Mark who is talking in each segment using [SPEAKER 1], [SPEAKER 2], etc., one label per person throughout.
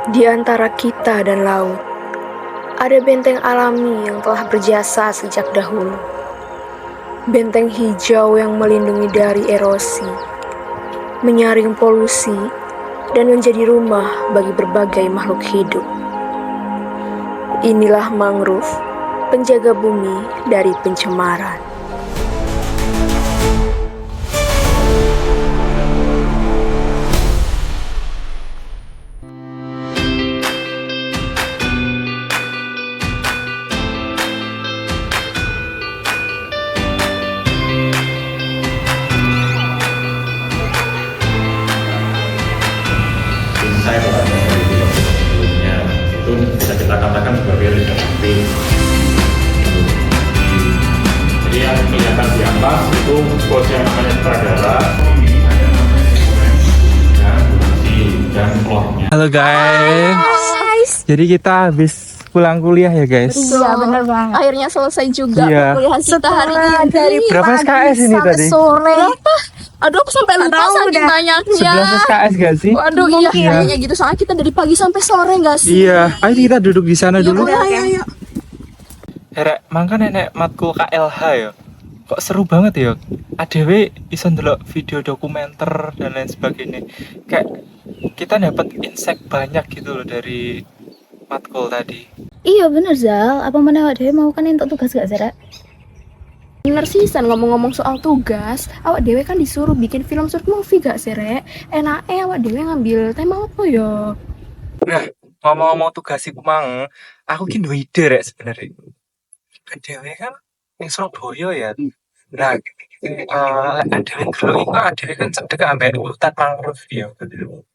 [SPEAKER 1] Di antara kita dan laut, ada benteng alami yang telah berjasa sejak dahulu. Benteng hijau yang melindungi dari erosi, menyaring polusi, dan menjadi rumah bagi berbagai makhluk hidup. Inilah mangrove, penjaga bumi dari pencemaran.
[SPEAKER 2] Insight lah dari film sebelumnya itu bisa kita katakan sebagai regeneratif. Jadi yang kelihatan di atas itu quotes yang namanya sutradara, ini ada namanya dan durasi dan plotnya.
[SPEAKER 3] Halo guys. Jadi kita habis pulang kuliah ya guys.
[SPEAKER 4] Iya benar banget.
[SPEAKER 5] Akhirnya selesai juga
[SPEAKER 3] Iya.
[SPEAKER 5] perkuliahan kita hari ini.
[SPEAKER 4] Dari
[SPEAKER 3] Berapa
[SPEAKER 4] pagi
[SPEAKER 3] SKS ini
[SPEAKER 4] sampai
[SPEAKER 3] tadi?
[SPEAKER 4] sore.
[SPEAKER 5] Aduh, aku sampai lupa
[SPEAKER 4] Tahu
[SPEAKER 5] saking
[SPEAKER 4] dah.
[SPEAKER 5] banyaknya.
[SPEAKER 3] 11 SKS gak sih?
[SPEAKER 5] Waduh, iya kayaknya gitu. Soalnya kita dari pagi sampai sore nggak sih?
[SPEAKER 3] Iya. Ayo kita duduk di sana
[SPEAKER 5] Iya,
[SPEAKER 3] dulu.
[SPEAKER 5] boleh, ayo.
[SPEAKER 3] Rek, mangka nenek matkul KLH ya. Kok seru banget ya. ADW iso ndelok video dokumenter dan lain sebagainya. Kayak kita dapat insight banyak gitu loh dari matkul tadi.
[SPEAKER 4] Iya bener Zal. Apa mana awak dewe mau kan untuk tugas gak Zara?
[SPEAKER 5] Bener sih, San, ngomong-ngomong soal tugas, awak dewe kan disuruh bikin film short movie gak sih, Rek? Enaknya awak dewe ngambil tema apa ya?
[SPEAKER 3] Nah, ngomong-ngomong tugas iku mang, aku ki duwe ide rek sebenarnya. ADW kan yang Surabaya ya. Nah, ADW dulu iku ADW kan cedek ambek hutan mangrove ya.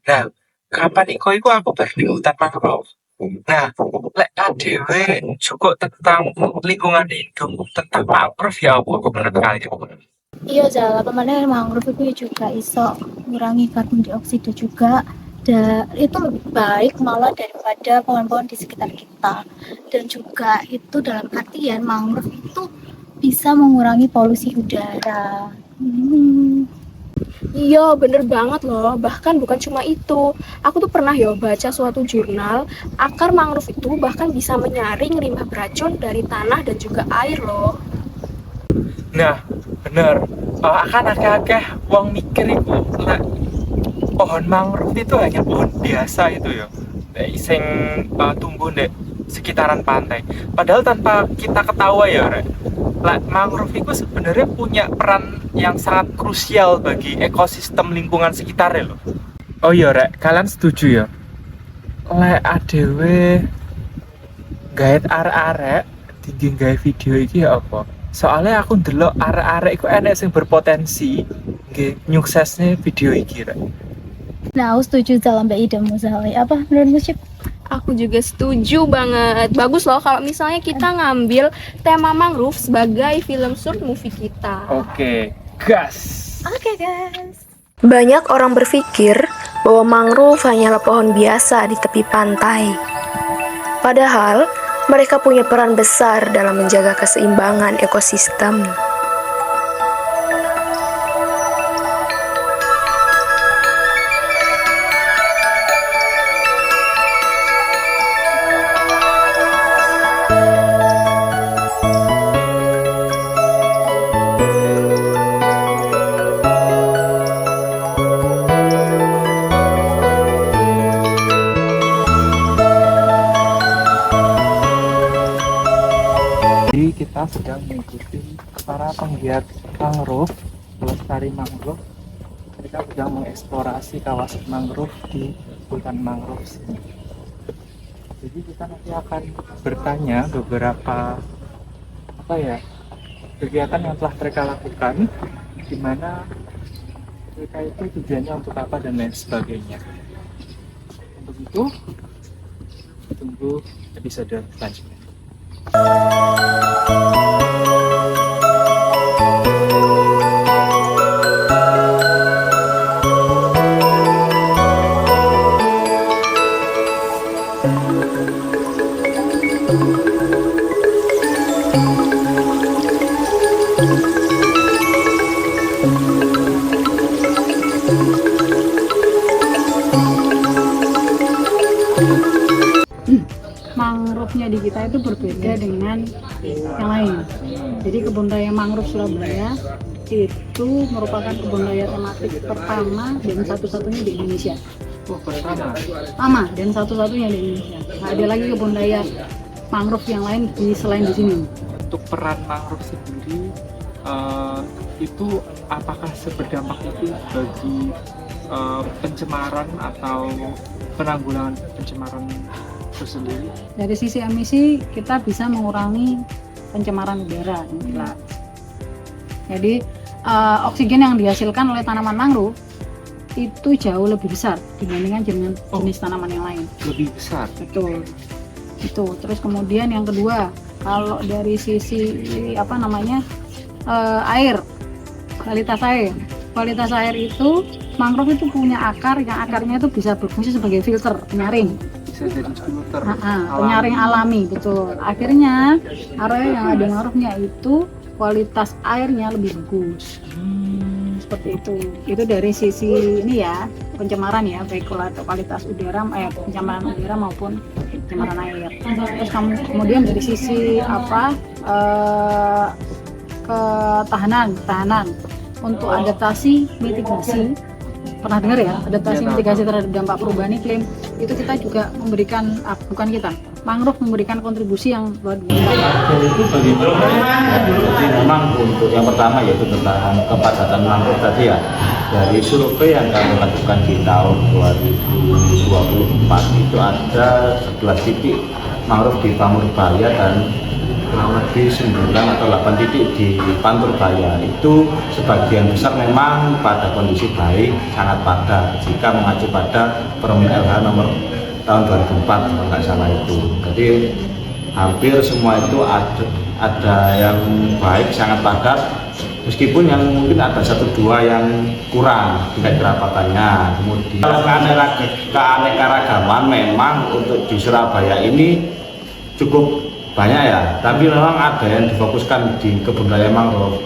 [SPEAKER 3] Nah, kapan iku aku baru di hutan mangrove. Nah, lek ADW cukup tentang lingkungan hidup, tentang mangrove ya apa menurut kalian?
[SPEAKER 4] Iya Zal. Apa mana mangrove itu juga iso mengurangi karbon dioksida juga. Dan itu lebih baik malah daripada pohon-pohon di sekitar kita. Dan juga itu dalam artian mangrove itu bisa mengurangi polusi udara.
[SPEAKER 5] Iya, bener banget loh. Bahkan bukan cuma itu. Aku tuh pernah ya baca suatu jurnal, akar mangrove itu bahkan bisa menyaring limbah beracun dari tanah dan juga air loh.
[SPEAKER 3] Nah, bener. Akan akeh-akeh wong mikir iku lek pohon mangrove itu hanya pohon biasa itu ya. Sing tumbuh di sekitaran pantai. Padahal tanpa kita ketahui ya, Rek. Mangrove itu sebenarnya punya peran yang sangat krusial bagi ekosistem lingkungan sekitarnya loh. Oh iya, Rek, kalian setuju ya? Lek ADW gaet arek-arek tinggi gawe video iki ya apa? Soalnya aku ndelok arek-arek iku enek sing berpotensi nggih nyuksesne video iki, Rek.
[SPEAKER 4] Nah, aku setuju Zal mbak idemu Zal. Apa menurutmu Cip?
[SPEAKER 5] Aku juga setuju banget. Bagus loh kalau misalnya kita ngambil tema mangrove sebagai film short movie kita.
[SPEAKER 3] Oke, gas.
[SPEAKER 4] Oke guys.
[SPEAKER 1] Banyak orang berpikir bahwa mangrove hanyalah pohon biasa di tepi pantai. Padahal, mereka punya peran besar dalam menjaga keseimbangan ekosistem.
[SPEAKER 3] Jadi kita sedang mengikuti para penggiat mangrove, pelestari mangrove. Mereka sedang mengeksplorasi kawasan mangrove di hutan mangrove sini. Jadi kita nanti akan bertanya beberapa kegiatan yang telah mereka lakukan, di mana mereka itu tujuannya untuk apa dan lain sebagainya. Untuk itu, tunggu episode selanjutnya.
[SPEAKER 6] Mangrove-nya di kita itu berbeda dengan yang lain. Jadi kebun raya mangrove Surabaya itu merupakan kebun raya tematik pertama dan satu-satunya di Indonesia. Pertama dan satu-satunya di Indonesia. Nggak ada lagi kebun raya mangrove yang lain selain di sini.
[SPEAKER 3] Untuk peran mangrove sendiri itu apakah seberdampak itu bagi pencemaran atau penanggulangan pencemaran itu sendiri?
[SPEAKER 6] Dari sisi emisi kita bisa mengurangi pencemaran udara. Jadi oksigen yang dihasilkan oleh tanaman mangrove itu jauh lebih besar dibandingkan dengan jenis tanaman yang lain.
[SPEAKER 3] Lebih besar?
[SPEAKER 6] Betul. Itu. Terus kemudian yang kedua, kalau dari sisi air, kualitas air itu mangrove itu punya akar yang akarnya itu bisa berfungsi sebagai filter penyaring.
[SPEAKER 3] Bisa jadi filter
[SPEAKER 6] penyaring alami, betul. Akhirnya area yang ada mangrove-nya itu kualitas airnya lebih bagus. Seperti itu. Itu dari sisi ini ya, pencemaran ya, baik kualitas udara, pencemaran udara maupun pencemaran air. Terus kemudian dari sisi ketahanan untuk adaptasi mitigasi. Pernah dengar ya, adaptasi mitigasi terhadap dampak perubahan iklim itu kita juga memberikan, mangrove memberikan kontribusi yang luar biasa.
[SPEAKER 7] Itu bagaimana? Jadi memang untuk yang pertama yaitu tentang kepadatan mangrove tadi ya, dari survei yang kami lakukan di tahun 2024 itu ada 11 titik mangrove di Pangurbaya dan kurang lebih 9 atau 8 titik di Panturbaya. Itu sebagian besar memang pada kondisi baik, sangat padat jika mengacu pada Permen LH nomor tahun 2004 kalau nggak salah itu. Jadi hampir semua itu ada yang baik, sangat padat, meskipun yang mungkin ada 1-2 yang kurang tingkat kerapatannya. Kemudian keanekaragaman memang untuk di Surabaya ini cukup banyak ya, tapi memang ada yang difokuskan di kebun raya mangrove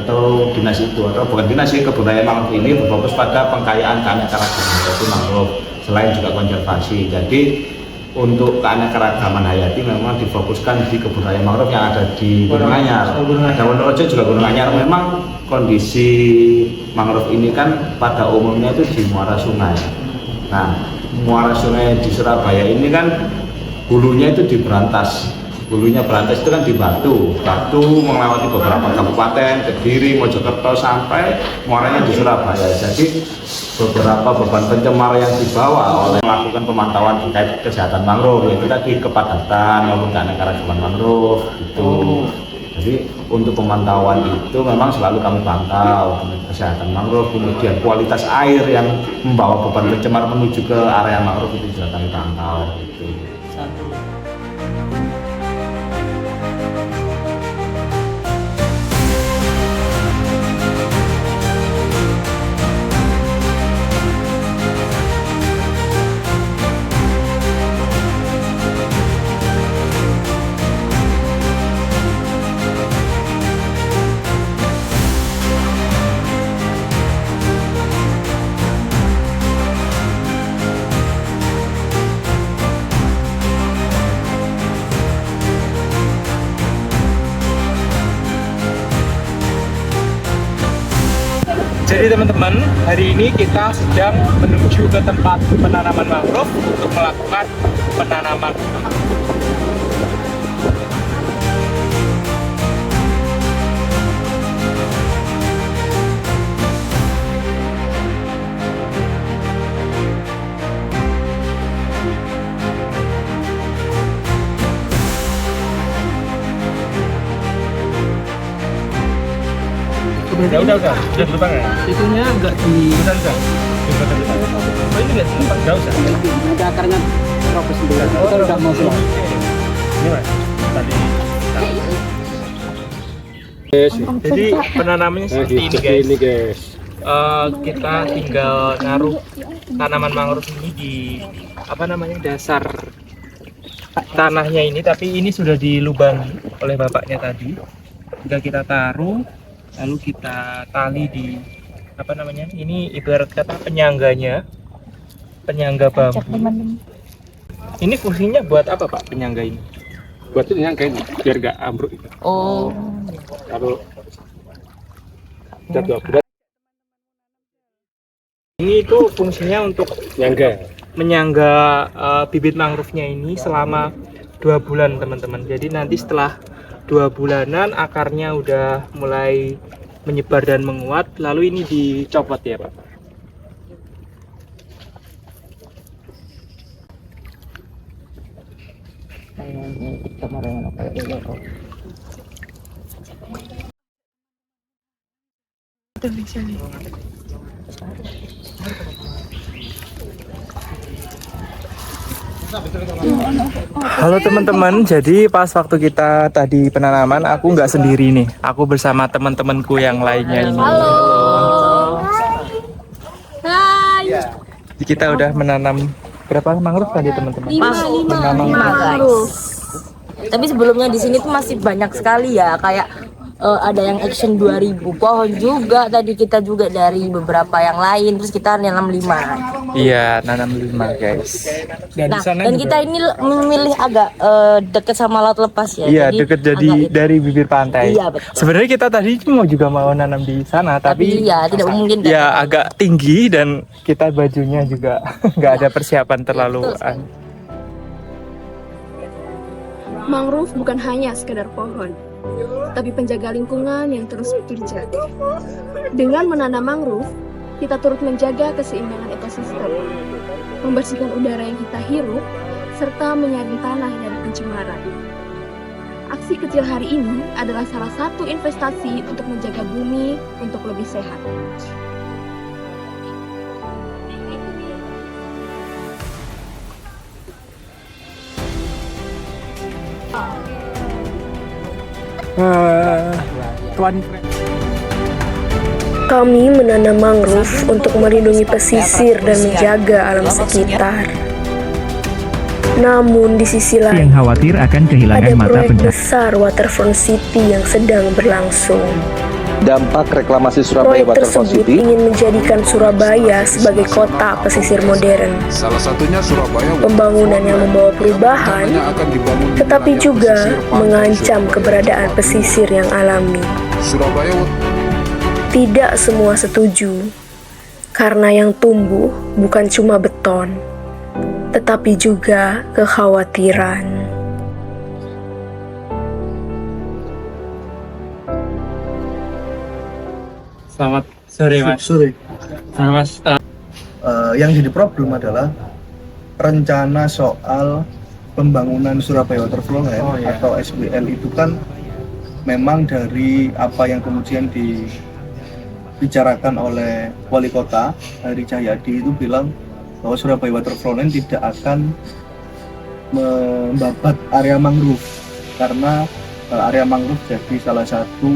[SPEAKER 7] atau dinas itu, atau bukan dinas sih, kebun raya mangrove ini berfokus pada pengkayaan keanekaragaman yaitu mangrove, selain juga konservasi. Jadi untuk keanekaragaman hayati memang difokuskan di kebun raya mangrove yang ada di Gunung Anyar. Ada Wonorejo juga Gunung Anyar. Memang kondisi mangrove ini kan pada umumnya itu di muara sungai. Nah, muara sungai di Surabaya ini kan hulunya itu di Berantas. Hulunya Berantas itu kan di Batu melewati beberapa kabupaten, Kediri, Mojokerto sampai muaranya di Surabaya. Jadi beberapa beban pencemar yang dibawa oleh melakukan pemantauan terkait kesehatan mangrove, yaitu tadi kepadatan maupun keanekaragaman mangrove itu. Jadi untuk pemantauan itu memang selalu kami pantau kesehatan mangrove, kemudian kualitas air yang membawa beban pencemar menuju ke area mangrove itu juga kami pantau. Gitu.
[SPEAKER 3] Jadi teman-teman, hari ini kita sedang menuju ke tempat penanaman mangrove untuk melakukan penanaman. Udah berubah ya?
[SPEAKER 8] Itunya enggak di...
[SPEAKER 3] Udah. Oh ini enggak usah?
[SPEAKER 8] Ada akarnya terobos sendiri. Kita udah mau pulang.
[SPEAKER 3] Ini mas, tadi. Jadi penanamannya seperti ini guys. Kita tinggal naruh tanaman mangrove ini di dasar tanahnya ini, tapi ini sudah dilubangi oleh bapaknya tadi. Sudah kita taruh, lalu kita tali di ini ibarat kata penyangga bambu. Ini fungsinya buat apa Pak penyangga ini?
[SPEAKER 8] Buat itu yang kayak biar gak ambruk itu.
[SPEAKER 9] Oh,
[SPEAKER 8] Kalau jatuh berat
[SPEAKER 3] Ini itu fungsinya untuk
[SPEAKER 8] nyangga.
[SPEAKER 3] menyangga bibit mangrove-nya ini selama 2 bulan teman-teman. Jadi nanti setelah 2 bulanan akarnya udah mulai menyebar dan menguat, lalu ini dicopot ya Pak. Halo teman-teman, jadi pas waktu kita tadi penanaman aku nggak sendiri nih, aku bersama teman-temanku yang lainnya ini.
[SPEAKER 9] halo. Hai.
[SPEAKER 3] Jadi kita udah menanam berapa mangrove tadi teman-teman? Menanam
[SPEAKER 9] Guys. Tapi sebelumnya di sini tuh masih banyak sekali ya, kayak ada yang action 2000 pohon juga, tadi kita juga dari beberapa yang lain, terus kita nanam 5.
[SPEAKER 3] Iya, nanam 5 guys. Dan
[SPEAKER 9] Nah, dan kita ini memilih agak deket sama laut lepas ya.
[SPEAKER 3] Iya, deket jadi
[SPEAKER 9] agak
[SPEAKER 3] dari bibir pantai.
[SPEAKER 9] Iya, betul.
[SPEAKER 3] Sebenarnya kita tadi juga mau nanam di sana,
[SPEAKER 9] Tapi
[SPEAKER 3] tapi
[SPEAKER 9] ya tidak mungkin.
[SPEAKER 3] ya agak tinggi dan kita bajunya juga nggak ada persiapan terlalu.
[SPEAKER 5] Mangrove bukan hanya sekedar pohon, tapi penjaga lingkungan yang terus bekerja. Dengan menanam mangrove, kita turut menjaga keseimbangan ekosistem, membersihkan udara yang kita hirup, serta menyaring tanah dari pencemaran. Aksi kecil hari ini adalah salah satu investasi untuk menjaga bumi untuk lebih sehat.
[SPEAKER 3] Tuan
[SPEAKER 1] Kami menanam mangrove untuk melindungi pesisir dan menjaga alam sekitar. Namun di sisi lain,
[SPEAKER 10] khawatir akan
[SPEAKER 1] ada
[SPEAKER 10] kehilangan mata
[SPEAKER 1] proyek
[SPEAKER 10] pencaharian.
[SPEAKER 1] besar Waterfront City yang sedang berlangsung.
[SPEAKER 11] Dampak reklamasi Surabaya
[SPEAKER 1] Proyek
[SPEAKER 11] Waterfront
[SPEAKER 1] tersebut
[SPEAKER 11] City,
[SPEAKER 1] ingin menjadikan Surabaya sebagai kota pesisir modern.
[SPEAKER 12] Salah satunya Surabaya
[SPEAKER 1] Pembangunan yang membawa perubahan,
[SPEAKER 12] akan dibangun di
[SPEAKER 1] tetapi
[SPEAKER 12] wilayah
[SPEAKER 1] juga
[SPEAKER 12] pesisir pantai
[SPEAKER 1] mengancam
[SPEAKER 12] Surabaya.
[SPEAKER 1] keberadaan pesisir yang alami.
[SPEAKER 12] Surabaya
[SPEAKER 1] Tidak semua setuju, karena yang tumbuh bukan cuma beton, tetapi juga kekhawatiran.
[SPEAKER 3] Selamat sore Mas.
[SPEAKER 13] Sore.
[SPEAKER 3] Mas,
[SPEAKER 13] Yang jadi problem adalah rencana soal pembangunan Surabaya Waterfront atau SWL itu kan memang dari apa yang kemudian dibicarakan oleh wali kota Heri Cahyadi itu bilang bahwa Surabaya Waterfront tidak akan membabat area mangrove karena area mangrove jadi salah satu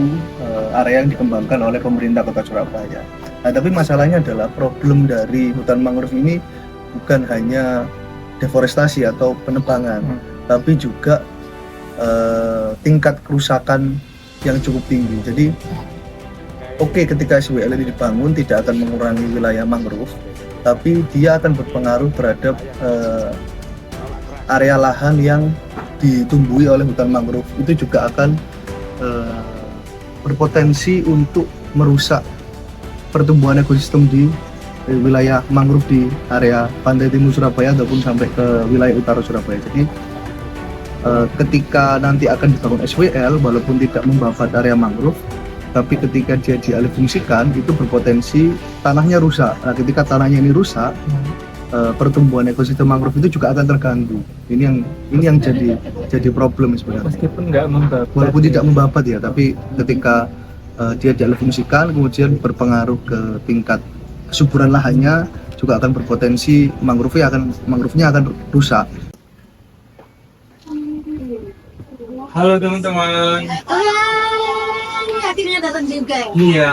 [SPEAKER 13] area yang dikembangkan oleh pemerintah kota Surabaya. Nah, tapi masalahnya adalah problem dari hutan mangrove ini bukan hanya deforestasi atau penebangan, tapi juga tingkat kerusakan yang cukup tinggi. Jadi oke, ketika SWL ini dibangun tidak akan mengurangi wilayah mangrove, tapi dia akan berpengaruh terhadap area lahan yang ditumbuhi oleh hutan mangrove. Itu juga akan berpotensi untuk merusak pertumbuhan ekosistem di wilayah mangrove di area pantai timur Surabaya ataupun sampai ke wilayah utara Surabaya. Jadi ketika nanti akan dibangun SWL, walaupun tidak membabat area mangrove, tapi ketika dia dialihfungsikan itu berpotensi tanahnya rusak. Nah, ketika tanahnya ini rusak, pertumbuhan ekosistem mangrove itu juga akan terganggu. Ini yang jadi problem sebenarnya.
[SPEAKER 3] meskipun nggak membabat,
[SPEAKER 13] Walaupun tidak membabat ya, tapi ketika dia dialihfungsikan kemudian berpengaruh ke tingkat kesuburan lahannya, juga akan berpotensi mangrove-nya akan rusak.
[SPEAKER 3] Halo teman-teman.
[SPEAKER 4] Akhirnya datang juga.
[SPEAKER 3] Iya.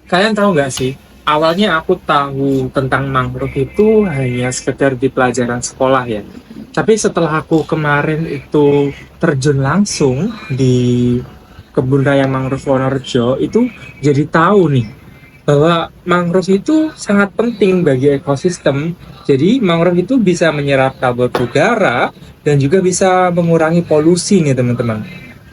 [SPEAKER 3] Kalian tahu nggak sih? Awalnya aku tahu tentang mangrove itu hanya sekedar di pelajaran sekolah ya. Tapi setelah aku kemarin itu terjun langsung di kebun raya mangrove Wonorejo, itu jadi tahu nih bahwa mangrove itu sangat penting bagi ekosistem Jadi mangrove itu bisa menyerap kabel udara dan juga bisa mengurangi polusi nih teman-teman.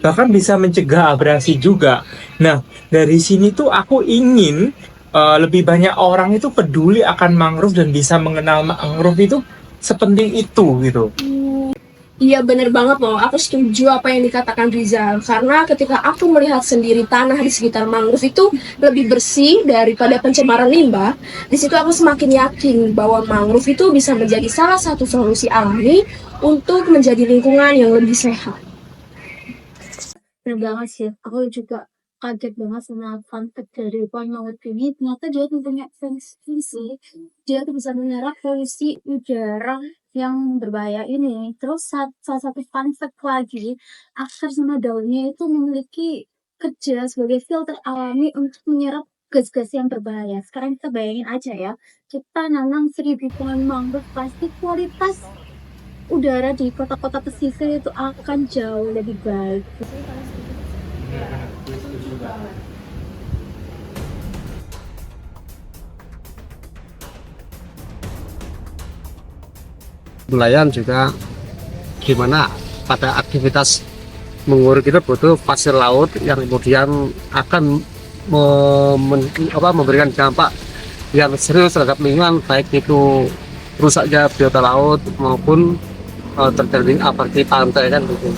[SPEAKER 3] Bahkan bisa mencegah abrasi juga. Nah, dari sini tuh aku ingin lebih banyak orang itu peduli akan mangrove dan bisa mengenal mangrove itu sepenting itu gitu.
[SPEAKER 5] Iya bener banget loh, aku setuju apa yang dikatakan Rizal. Karena ketika aku melihat sendiri tanah di sekitar mangrove itu lebih bersih daripada pencemaran limbah, di situ aku semakin yakin bahwa mangrove itu bisa menjadi salah satu solusi alami untuk menjadi lingkungan yang lebih sehat.
[SPEAKER 4] Bener banget sih, aku juga kaget banget sama fun fact dari pohon mangrove ini. Ternyata dia tuh punya fungsi, dia tuh bisa menyerap polusi udara yang berbahaya ini. Terus salah satu fun fact lagi, akar sama daunnya itu memiliki kerja sebagai filter alami untuk menyerap gas-gas yang berbahaya. Sekarang kita bayangin aja ya, kita nanam 1000 pohon mangrove, pasti kualitas udara di kota-kota pesisir itu akan jauh lebih baik.
[SPEAKER 8] Nelayan juga gimana pada aktivitas menguruk itu butuh pasir laut yang kemudian akan memberikan dampak yang serius terhadap lingkungan, baik itu rusaknya biota laut maupun terjadi abrasi pantai kan gitu.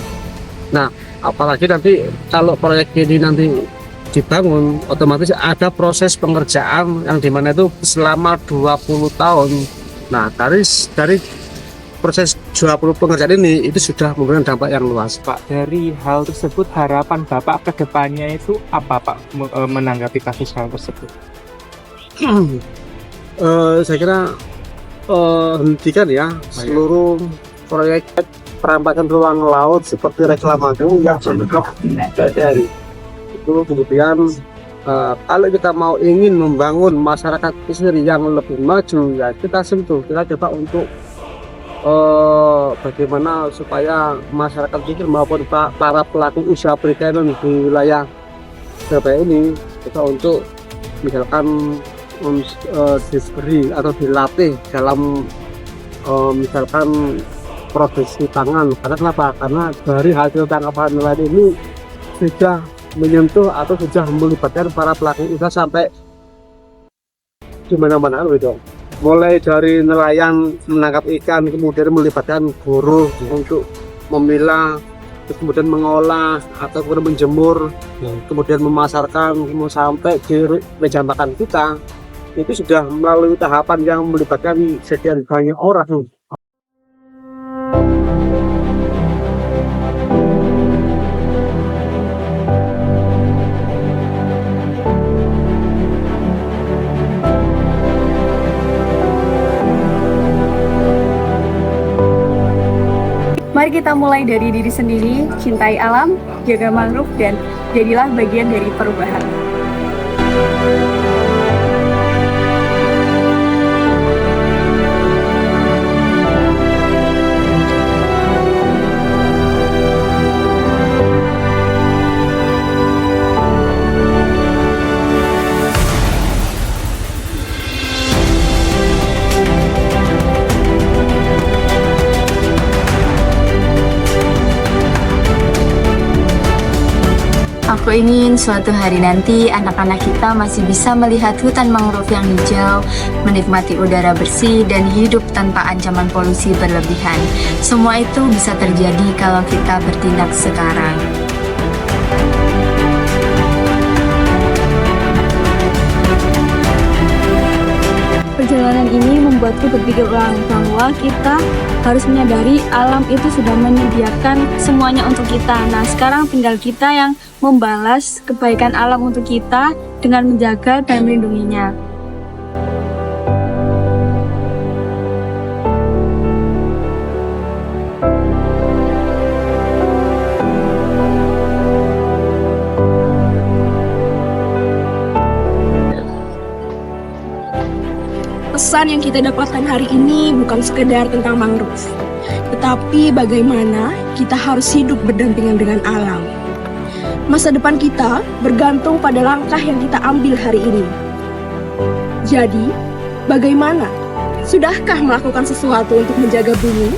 [SPEAKER 8] Nah, apalagi nanti kalau proyek ini nanti dibangun, otomatis ada proses pengerjaan yang dimana itu selama 20 tahun. Nah, dari proses 20 pengerjaan ini itu sudah memberikan dampak yang luas.
[SPEAKER 3] Pak, dari hal tersebut harapan Bapak ke depannya itu apa Pak menanggapi kasus hal tersebut?
[SPEAKER 8] Saya kira hentikan ya seluruh proyek perampasan ruang laut seperti reklamasi yang sudah dari itu. Kemudian kalau kita mau ingin membangun masyarakat pesisir yang lebih maju, ya kita sentuh, kita coba untuk bagaimana supaya masyarakat pesisir maupun para pelaku usaha perikanan di wilayah Surabaya ini kita untuk misalkan diberi atau dilatih dalam misalkan produksi pangan. Karena kenapa? Karena dari hasil tangkapan nelayan ini sudah menyentuh atau sudah melibatkan para pelaku usaha sampai di mana-mana gitu. Mulai dari nelayan menangkap ikan, kemudian melibatkan buruh untuk memilah, kemudian mengolah atau kemudian menjemur, kemudian memasarkan, kemudian sampai di meja makan kita. Itu sudah melalui tahapan yang melibatkan sekian banyak orang.
[SPEAKER 10] Mari kita mulai dari diri sendiri, cintai alam, jaga mangrove, dan jadilah bagian dari perubahan.
[SPEAKER 14] Aku ingin suatu hari nanti anak-anak kita masih bisa melihat hutan mangrove yang hijau, menikmati udara bersih, dan hidup tanpa ancaman polusi berlebihan. Semua itu bisa terjadi kalau kita bertindak sekarang.
[SPEAKER 10] Perjalanan ini membuatku berpikir ulang bahwa kita harus menyadari alam itu sudah menyediakan semuanya untuk kita. Nah, sekarang tinggal kita yang membalas kebaikan alam untuk kita dengan menjaga dan melindunginya.
[SPEAKER 5] Pesan yang kita dapatkan hari ini bukan sekedar tentang mangrove, tetapi bagaimana kita harus hidup berdampingan dengan alam. Masa depan kita bergantung pada langkah yang kita ambil hari ini. Jadi, bagaimana Sudahkah melakukan sesuatu untuk menjaga bumi?